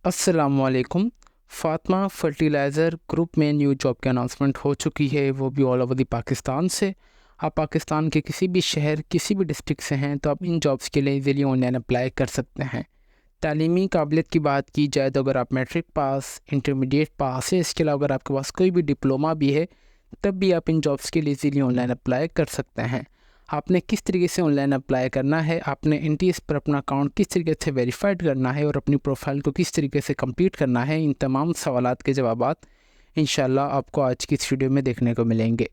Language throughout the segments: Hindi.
अस्सलामुअलैकुम। फातिमा फर्टिलाइज़र ग्रुप में न्यू जॉब की अनाउंसमेंट हो चुकी है, वो भी ऑल ओवर द पाकिस्तान से। आप पाकिस्तान के किसी भी शहर, किसी भी डिस्ट्रिक्ट से हैं तो आप इन जॉब्स के लिए इजीली ऑनलाइन अप्लाई कर सकते हैं। तालीमी काबिलियत की बात की जाए तो अगर आप मैट्रिक पास, इंटरमीडिएट पास है, इसके अलावा अगर आपके पास कोई भी डिप्लोमा भी है, तब भी आप इन जॉब्स के लिए इजीली ऑनलाइन अप्लाई कर सकते हैं। आपने किस तरीके से ऑनलाइन अप्लाई करना है, आपने एनटीएस पर अपना अकाउंट किस तरीके से वेरीफाइड करना है और अपनी प्रोफाइल को किस तरीके से कंप्लीट करना है, इन तमाम सवालात के जवाबात इंशाल्लाह आपको आज की इस वीडियो में देखने को मिलेंगे।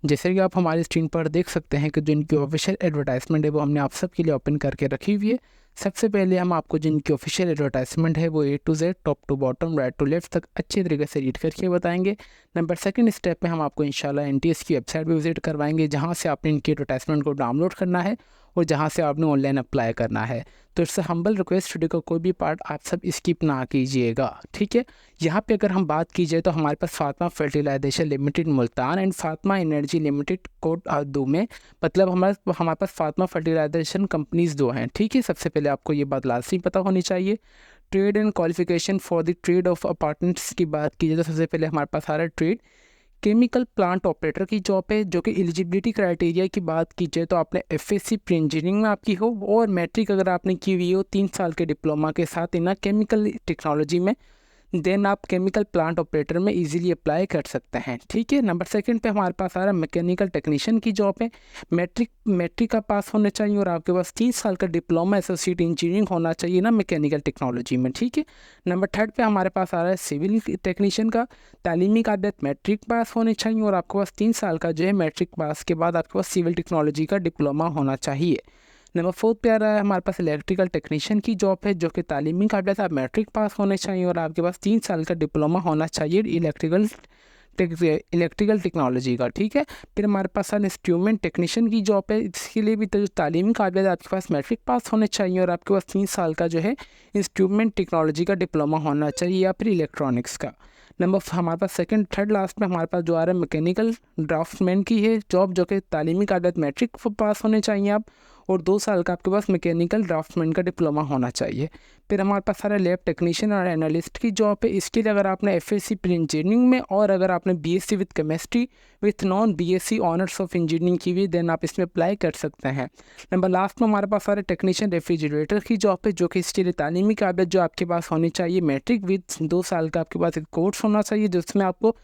जैसे कि आप हमारी स्क्रीन पर देख सकते हैं कि जो इनकी ऑफिशियल एडवर्टाइजमेंट है वो हमने आप सब के लिए ओपन करके रखी हुई है। सबसे पहले हम आपको जिनकी ऑफिशियल एडवर्टाइजमेंट है वो A to Z, top to bottom, right to left तक अच्छे तरीके से रीड करके बताएंगे। नंबर सेकंड स्टेप में हम आपको इंशाल्लाह एनटीएस की वेबसाइट पर विजिट करवाएंगे, जहां से आपने इनकी एडवर्टाइजमेंट को डाउनलोड करना है और जहां से आपने ऑनलाइन अप्लाई करना है। तो इट्स हम्बल रिक्वेस्ट, वीडियो का कोई भी पार्ट आप सब स्किप ना कीजिएगा, ठीक है। यहाँ पे अगर हम बात की जाए तो हमारे पास Fatima fertilization limited Multan and Fatima energy limited code दो में, मतलब हमारे पास फातिमा फर्टिलाइजेशन कंपनीज दो हैं, ठीक है। सबसे पहले आपको ये बात लाजमी पता होनी चाहिए। Trade and qualification for the trade off apartments की बात की जाए तो सबसे पहले हमारे पास आ रहा है ट्रेड केमिकल प्लांट ऑपरेटर की जॉब है, जो कि एलिजिबिलिटी क्राइटेरिया की बात की जाए तो आपने एफएससी प्री इंजीनियरिंग में आपकी हो और मैट्रिक अगर आपने की हुई हो 3 साल के डिप्लोमा के साथ इन केमिकल टेक्नोलॉजी में, देन आप केमिकल प्लांट ऑपरेटर में इजीली अप्लाई कर सकते हैं, ठीक है। नंबर सेकंड पे हमारे पास आ रहा है मैकेनिकल टेक्नीशियन की जॉब है। मैट्रिक का पास होना चाहिए और आपके पास 3 साल का डिप्लोमा एसोसिएट इंजीनियरिंग होना चाहिए ना मैकेनिकल टेक्नोलॉजी में, ठीक है। नंबर थर्ड पे हमारे पास आ रहा है सिविल टेक्नीशियन का। तालीमी काबिलियत मैट्रिक पास होनी चाहिए और आपके पास 3 साल का जो है मैट्रिक पास के बाद आपके पास सिविल टेक्नोलॉजी का डिप्लोमा होना चाहिए। नंबर फोर्थ पे आ रहा है हमारे पास इलेक्ट्रिकल टेक्नीशियन की जॉब है, जो कि तालीमी काबिलियत आप मैट्रिक पास होने चाहिए और आपके पास 3 साल का डिप्लोमा होना चाहिए इलेक्ट्रिकल टेक्नोलॉजी का, ठीक है। फिर हमारे पास इंस्ट्रूमेंट टेक्नीशियन की जॉब है, इसके लिए भी तो तालीमी काबिलियत आपके पास मैट्रिक पास होने चाहिए और आपके पास 3 साल का जो है इंस्ट्रूमेंट टेक्नोलॉजी का डिप्लोमा होना चाहिए या फिर इलेक्ट्रॉनिक्स का। हमारे पास सेकंड थर्ड लास्ट में हमारे पास जो आ रहा है मैकेनिकल ड्राफ्टमैन की है जॉब, जो कि तालीमी काबिलियत मैट्रिक पास होने चाहिए आप और 2 साल का आपके पास मैकेनिकल ड्राफ्टमैन का डिप्लोमा होना चाहिए। फिर हमारे पास सारा लैब टेक्नीशियन और एनालिस्ट की जॉब है, इसके लिए अगर आपने एफएससी प्री इंजीनियरिंग में और अगर आपने BSc with chemistry with non BSc honours of engineering की हुई, देन आप इसमें अप्लाई कर सकते हैं। नंबर लास्ट में हमारे पास सारे टेक्नीशियन रेफ्रिजरेटर की जॉब है, जो कि इसके लिए तालीमी काबिलियत जो आपके पास होनी चाहिए मैट्रिक विद 2 साल का आपके पास एक कोर्स होना चाहिए, जिसमें आपको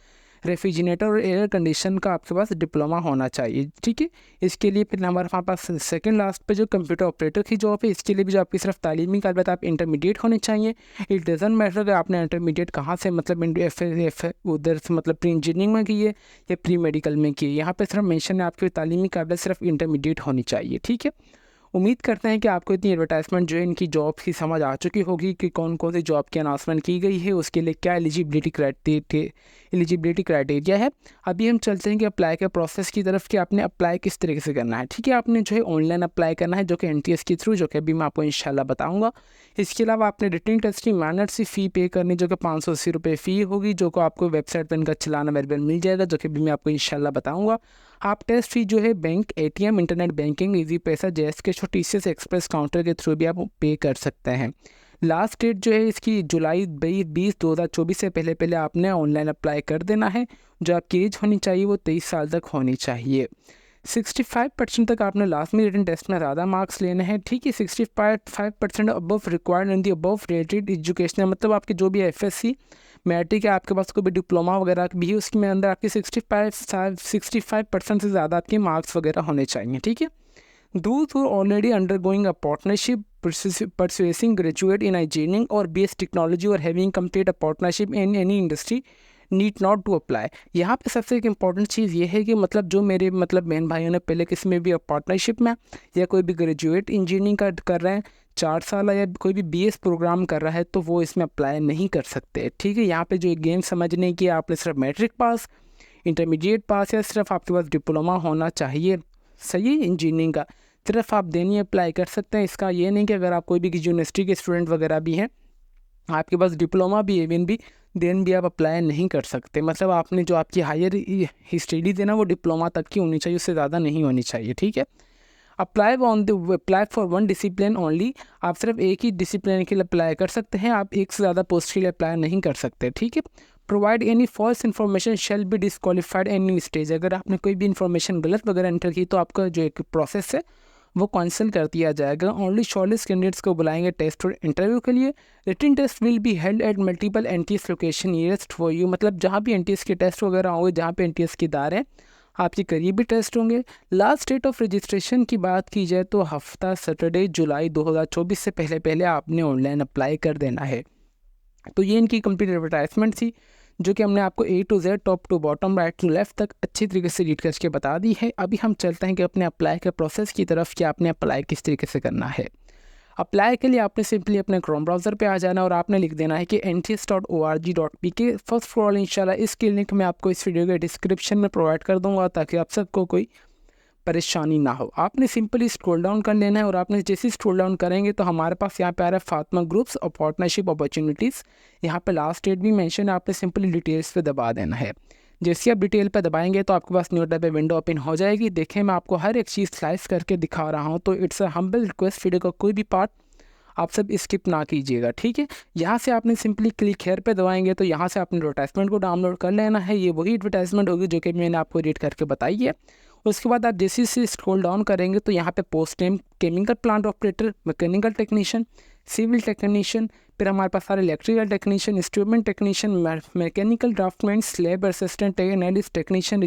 रेफ्रिजरेटर और एयर कंडीशन का आपके पास डिप्लोमा होना चाहिए, ठीक है। इसके लिए फिर हमारे पास सेकंड लास्ट पे जो कंप्यूटर ऑपरेटर की जॉब है, इसके लिए भी जो आपकी सिर्फ तालीमी काबिलियत आप इंटरमीडिएट होने चाहिए। इट डजंट मैटर कि आपने इंटरमीडिएट कहाँ से, मतलब उधर से मतलब प्री इंजीनियरिंग में की है या प्री मेडिकल में की है, यहाँ पर सिर्फ मेंशन है आपकी तालीमी काबिलियत सिर्फ इंटरमीडिएट होनी चाहिए, ठीक है। उम्मीद करते हैं कि आपको इतनी एडवर्टाइजमेंट जो है इनकी जॉब की समझ आ चुकी होगी कि कौन कौन सी जॉब की अनाउंसमेंट की गई है, उसके लिए क्या एलिजिबिलिटी क्राइटेरिया है। अभी हम चलते हैं कि अप्लाई के प्रोसेस की तरफ कि आपने अप्लाई किस तरीके से करना है, ठीक है। आपने जो है ऑनलाइन अप्लाई करना है, जो कि एनटीएस के थ्रू, जो कि अभी मैं आपको इंशाल्लाह बताऊँगा। इसके अलावा आपने रिटन टेस्ट की मैनर से फ़ी पे करनी, जो कि 580 रुपये फ़ी होगी, जो को आपको वेबसाइट पर इनका चलान अवेलेबल मिल जाएगा, जो कि अभी मैं आपको इंशाल्लाह बताऊँगा। आप टेस्ट फी जो है bank, ATM, internet banking, easy पैसा, जेएसके, टीसीएस एक्सप्रेस काउंटर के थ्रू भी आप पे कर सकते हैं। लास्ट डेट जो है इसकी जुलाई 20 से पहले आपने ऑनलाइन अप्लाई कर देना है। जो आपकी एज होनी चाहिए वो 23 साल तक होनी चाहिए। 65% तक आपने लास्ट में रिटन टेस्ट में ज़्यादा मार्क्स लेने हैं, ठीक है। 65% above required in the above rated education, मतलब आपके जो भी एफएससी मैट्रिक है, आपके पास कोई भी डिप्लोमा वगैरह भी है, उसमें अंदर आपके 65% से ज़्यादा आपके मार्क्स वगैरह होने चाहिए, ठीक है। Those who are already undergoing a partnership, pursuing graduate in engineering or BS technology or having complete a partnership in any industry need not to apply. यहाँ पे सबसे एक इम्पॉर्टेंट चीज़ ये है कि मतलब जो मेरे मतलब बहन भाइयों ने पहले किसी में भी पार्टनरशिप में या कोई भी ग्रेजुएट इंजीनियरिंग का कर रहे हैं 4 साल या कोई भी बीएस प्रोग्राम कर रहा है, तो वो इसमें अप्लाई नहीं कर सकते, ठीक है। यहाँ पे जो गेम समझने की, आपने सिर्फ मैट्रिक पास, इंटरमीडिएट पास या सिर्फ आपके पास डिप्लोमा होना चाहिए, सही इंजीनियरिंग का, सिर्फ आप देनी अप्लाई कर सकते हैं। इसका ये नहीं कि अगर आप कोई भी यूनिवर्सिटी के स्टूडेंट वगैरह भी हैं, आपके पास डिप्लोमा भी एवन भी, देन भी आप अप्लाई नहीं कर सकते। मतलब आपने जो आपकी हायर स्टडीज़ है ना वो डिप्लोमा तक की होनी चाहिए, उससे ज़्यादा नहीं होनी चाहिए, ठीक है। Apply for one discipline only, आप सिर्फ एक ही डिसिप्लिन के लिए अप्लाई कर सकते हैं, आप एक से ज़्यादा पोस्ट के लिए अप्लाई नहीं कर सकते, ठीक है। Provide any false information shall be disqualified any stage, अगर आपने कोई भी इन्फॉर्मेशन गलत वगैरह एंटर की तो आपका जो एक प्रोसेस है वो कैंसिल कर दिया जाएगा। ओनली शॉर्टलिस्ट कैंडिडेट्स को बुलाएंगे टेस्ट और इंटरव्यू के लिए। Written test will be held at multiple NTS location nearest for you, मतलब जहाँ भी एनटीएस के टेस्ट वगैरह होंगे, जहाँ पे एनटीएस की दार है आपके करीबी टेस्ट होंगे। लास्ट डेट ऑफ रजिस्ट्रेशन की बात की जाए तो हफ्ता सैटरडे जुलाई 2024 से पहले पहले आपने ऑनलाइन अप्लाई कर देना है। तो ये इनकी कंप्लीट एडवर्टाइजमेंट थी जो कि हमने आपको A to Z top to bottom right to left तक अच्छी तरीके से रीड करके बता दी है। अभी हम चलते हैं कि अपने अप्लाई के प्रोसेस की तरफ कि आपने अप्लाई किस तरीके से करना है। अप्लाई के लिए आपने सिंपली अपने क्रोम ब्राउज़र पे आ जाना और आपने लिख देना है कि nts.org.pk। फर्स्ट ऑफ ऑल इंशाल्लाह इसकी लिंक मैं आपको इस वीडियो के डिस्क्रिप्शन में प्रोवाइड कर दूँगा ताकि आप सबको कोई परेशानी ना हो। आपने सिंपली स्क्रॉल डाउन कर लेना है और आपने जैसे स्क्रॉल डाउन करेंगे तो हमारे पास यहाँ पे आ रहा है फातिमा ग्रुप्स और पार्टनरशिप अपॉर्चुनिटीज़। यहाँ पे लास्ट डेट भी मेंशन है, आपने सिंपली डिटेल्स पे दबा देना है। जैसे आप डिटेल पे दबाएंगे तो आपके पास न्यू टैब पे विंडो ओपन हो जाएगी। देखें मैं आपको हर एक चीज़ स्लाइस करके दिखा रहा हूँ, तो it's a humble request video का कोई भी पार्ट आप सब स्किप ना कीजिएगा, ठीक है। यहाँ से आपने सिंपली क्लिक हेयर पे दबाएंगे तो यहाँ से आपने एडवर्टाइजमेंट को डाउनलोड कर लेना है। ये वही एडवर्टाइजमेंट होगी जो कि मैंने आपको रीड करके बताई है। उसके बाद आप जैसे से स्क्रॉल डाउन करेंगे तो यहाँ पे post name chemical plant operator, mechanical technician, civil technician, फिर हमारे पास सारे electrical technician, instrument technician, mechanical draughtsman, lab assistant, analyst technician,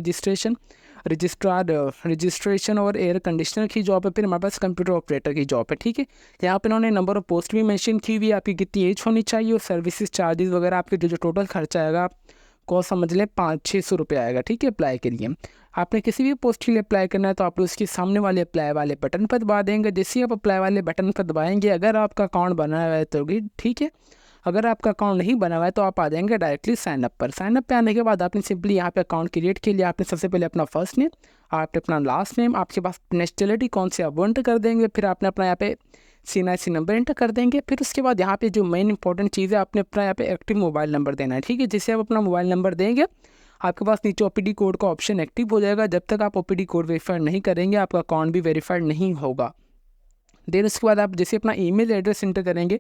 registration और एयर कंडीशनर की जॉब है। फिर हमारे पास कंप्यूटर ऑपरेटर की जॉब है, ठीक है। यहाँ पे इन्होंने नंबर ऑफ पोस्ट भी मेंशन की हुई है, आपकी कितनी एज होनी चाहिए और सर्विसेज चार्जेस वगैरह आपके जो टोटल खर्चा आएगा को समझ लें 500-600 रुपये आएगा, ठीक है। अप्लाई के लिए आपने किसी भी पोस्ट के लिए अप्लाई करना है तो आप उसके सामने वाले अप्लाई वाले बटन पर दबा देंगे। जैसे ही आप अप्लाई वाले बटन पर दबाएंगे, अगर आपका अकाउंट बना हुआ है तो ठीक है, अगर आपका अकाउंट नहीं बना हुआ है तो आप आ जाएंगे डायरेक्टली साइन अप पर। साइन अप पे आने के बाद आपने सिंपली यहाँ पे अकाउंट क्रिएट के लिए आपने सबसे पहले अपना फर्स्ट नेम, आपने अपना लास्ट नेम, आपके पास नेशनलिटी कौन सी आप वो एंटर कर देंगे, फिर आपने अपना यहाँ पे CNIC नंबर एंटर कर देंगे। फिर उसके बाद यहाँ पे जो मेन इंपॉर्टेंट चीज़ है, आपने अपना यहाँ पे एक्टिव मोबाइल नंबर देना है, ठीक है। जिससे आप अपना मोबाइल नंबर देंगे आपके पास नीचे OPD कोड का ऑप्शन एक्टिव हो जाएगा। जब तक आप OPD कोड वेरीफाइड नहीं करेंगे आपका अकाउंट भी वेरीफाइड नहीं होगा। देन उसके बाद आप जैसे अपना ईमेल एड्रेस एंटर करेंगे,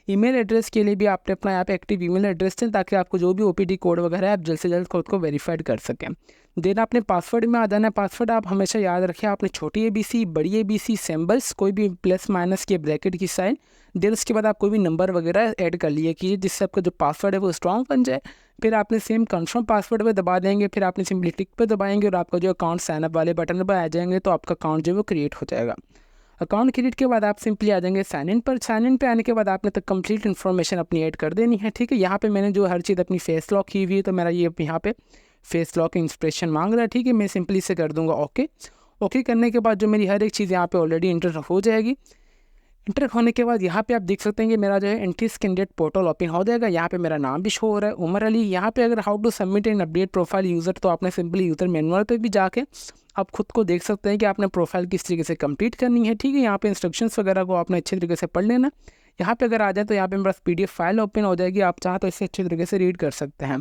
ईमेल एड्रेस के लिए भी आपने अपना यहाँ पे एक्टिव ईमेल एड्रेस दें ताकि आपको जो भी OPD कोड वगैरह है आप जल्द से जल्द खुद को वेरीफाइड कर सकें। देन आपने पासवर्ड में आ जाना है। पासवर्ड आप हमेशा याद रखें, आपने छोटी ABC, बड़ी ABC, सिंबल्स, कोई भी प्लस माइनस के ब्रैकेट की साइन। देन उसके बाद आप कोई भी नंबर वगैरह ऐड कर लिए कीजिए जिससे आपका जो पासवर्ड है वो स्ट्रॉन्ग बन जाए। फिर आपने सेम कंफर्म पासवर्ड पे दबा देंगे, फिर आपने सिंपली टिक पे दबाएंगे और आपका जो अकाउंट साइन अप वाले बटन पर आ जाएंगे तो आपका अकाउंट जो है वो क्रिएट हो जाएगा। अकाउंट क्रिएट के बाद आप सिंपली आ जाएंगे साइन इन पर। साइन इन पे आने के बाद आपने तक कंप्लीट इन्फॉर्मेशन अपनी ऐड कर देनी है, ठीक है। यहाँ पे मैंने जो हर चीज़ अपनी फेस लॉक की हुई है तो मेरा ये यहाँ पे फेस लॉक इंस्पिरेशन मांग रहा है, ठीक है। मैं सिंपली इसे कर दूंगा ओके करने के बाद जो मेरी हर एक चीज़ यहाँ पे ऑलरेडी इंटर हो जाएगी। इंटर होने के बाद यहाँ पे आप देख सकते हैं कि मेरा जो है एनटीएस कैंडिडेट पोर्टल ओपन हो जाएगा। यहाँ पे मेरा नाम भी शो हो रहा है, उमर अली। यहाँ पे अगर how to submit and update profile user, तो आपने सिंपली यूज़र मैनुअल पे भी जाके आप खुद को देख सकते हैं कि आपने प्रोफाइल किस तरीके से कंप्लीट करनी है, ठीक है। यहाँ पे इंस्ट्रक्शंस वगैरह को आपने अच्छे तरीके से पढ़ लेना। यहाँ पे अगर आ जाए तो यहाँ पे मेरे पास PDF फाइल ओपन हो जाएगी, आप चाहें तो इसे अच्छे तरीके से रीड कर सकते हैं।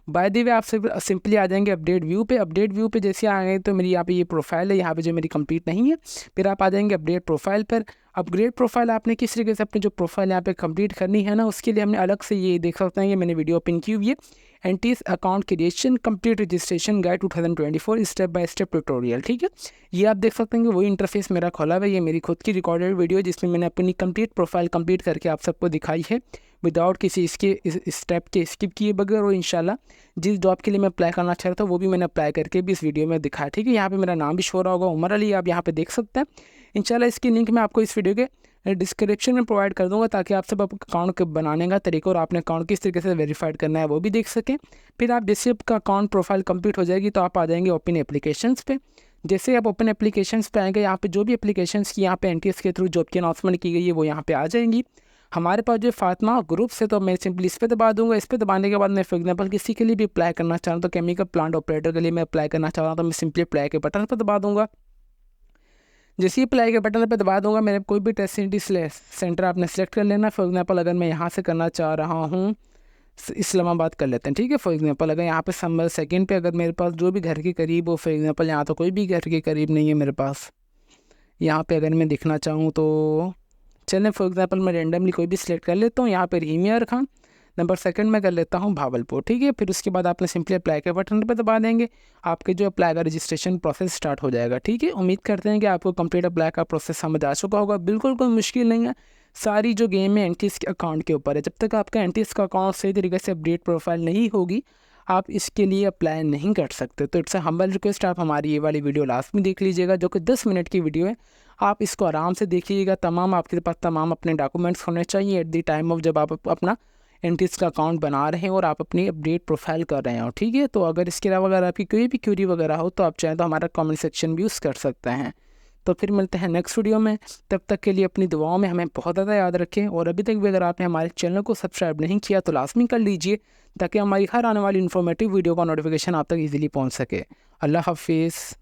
बाय द वे आप सिंपली आ जाएंगे अपडेट व्यू पे। अपडेट व्यू पे जैसे आ गए तो मेरी यहाँ पे ये प्रोफाइल है, यहाँ पे जो मेरी कंप्लीट नहीं है। फिर आप आ जाएंगे अपडेट प्रोफाइल पर। अपग्रेड प्रोफाइल आपने किस तरीके से अपनी जो प्रोफाइल यहाँ पे कंप्लीट करनी है ना, उसके लिए हमने अलग से ये देख सकते हैं कि मैंने वीडियो ओपन की हुई है, NTS account creation complete registration guide 2024 step by step tutorial, ठीक है। ये आप देख सकते हैं कि वही इंटरफेस मेरा खोला हुआ है। ये मेरी खुद की रिकॉर्डेड वीडियो है जिसमें मैंने अपनी कंप्लीट प्रोफाइल कंप्लीट करके आप सबको दिखाई है विदाउट किसी इसके स्टेप के स्किप किए बगैर। और इंशाल्लाह जिस जॉब के लिए मैं अप्लाई करना चाह रहा था वो भी मैंने अप्लाई करके भी इस वीडियो में दिखाया, ठीक है। यहाँ पे मेरा नाम भी शो रहा होगा, उमर अली, आप यहाँ पे देख सकते हैं। इंशाल्लाह इसकी लिंक मैं आपको इस वीडियो के डिस्क्रिप्शन में प्रोवाइड कर दूंगा ताकि आप सब अकाउंट बनाने का तरीका और आपने अकाउंट किस तरीके से वेरीफाइड करना है वो भी देख सकें। फिर आप जैसे आपका अकाउंट प्रोफाइल कंप्लीट हो जाएगी तो आप आ जाएंगे ओपन एप्लीकेशंस पे। जैसे आप ओपन एप्लीकेशंस पे आएंगे, यहाँ पे जो भी एप्लीकेशंस की यहाँ पे एनटीएस के थ्रू जॉब की अनाउंसमेंट की गई है वो यहाँ पे आ जाएंगी। हमारे पास जो फातिमा ग्रुप्स है तो मैं सिंपली इस पर दबा दूंगा। इस पर दबाने के बाद मैं फॉर एग्जांपल किसी के लिए भी अप्लाई करना चाह रहा हूँ, तो केमिकल प्लांट ऑपरेटर के लिए मैं अप्लाई करना चाह रहा हूँ तो मैं सिंपली अप्लाई के बटन पर दबा दूंगा। जैसे ही अप्लाई के बटन पर दबा दूंगा, मेरे कोई भी टेस्ट सेंटर आपने सेलेक्ट कर लेना। फॉर एग्जांपल अगर मैं यहाँ से करना चाह रहा हूँ, इस्लामाबाद कर लेते हैं, ठीक है। फॉर एग्जांपल अगर यहाँ पे समर सेकंड पे अगर मेरे पास जो भी घर के करीब हो, फॉर एग्जांपल यहाँ तो कोई भी घर के करीब नहीं है मेरे पास, यहाँ पे अगर मैं देखना चाहूँ तो चलें फॉर एग्जांपल मैं रेंडमली कोई भी सिलेक्ट कर लेता हूँ। यहाँ पे रहीम यार खान, नंबर सेकंड में कर लेता हूँ भावलपुर, ठीक है। फिर उसके बाद आपने सिंपली अप्लाई के बटन पर दबा देंगे, आपके जो अप्लाई का रजिस्ट्रेशन प्रोसेस स्टार्ट हो जाएगा, ठीक है। उम्मीद करते हैं कि आपको कंप्लीट अप्लाई का प्रोसेस समझ आ चुका होगा। बिल्कुल कोई मुश्किल नहीं है, सारी जो गेम है एंटीज के अकाउंट के ऊपर है। जब तक आपका एंटीज का अकाउंट सही तरीके से अपडेट प्रोफाइल नहीं होगी, आप इसके लिए अप्लाई नहीं कर सकते। तो इट्स अ हम्बल रिक्वेस्ट, आप हमारी ये वाली वीडियो लास्ट में देख लीजिएगा, जो कि 10 मिनट की वीडियो है। आप इसको आराम से देखिएगा, तमाम आपके पास तमाम अपने डॉक्यूमेंट्स होने चाहिए एट द टाइम ऑफ जब आप अपना एंटीज का अकाउंट बना रहे हैं और आप अपनी अपडेट प्रोफाइल कर रहे हो, ठीक है। तो अगर इसके अलावा अगर आपकी कोई भी क्यूरी वगैरह हो तो आप चाहें तो हमारा कमेंट सेक्शन भी यूज़ कर सकते हैं। तो फिर मिलते हैं नेक्स्ट वीडियो में, तब तक के लिए अपनी दुआओं में हमें बहुत ज़्यादा याद रखें। और अभी तक भी अगर आपने हमारे चैनल को सब्सक्राइब नहीं किया तो लाजमी कर लीजिए, ताकि हमारी हर आने वाली इन्फॉर्मेटिव वीडियो का नोटिफिकेशन आप तक ईजिली पहुँच सके। अल्लाह हाफिज़।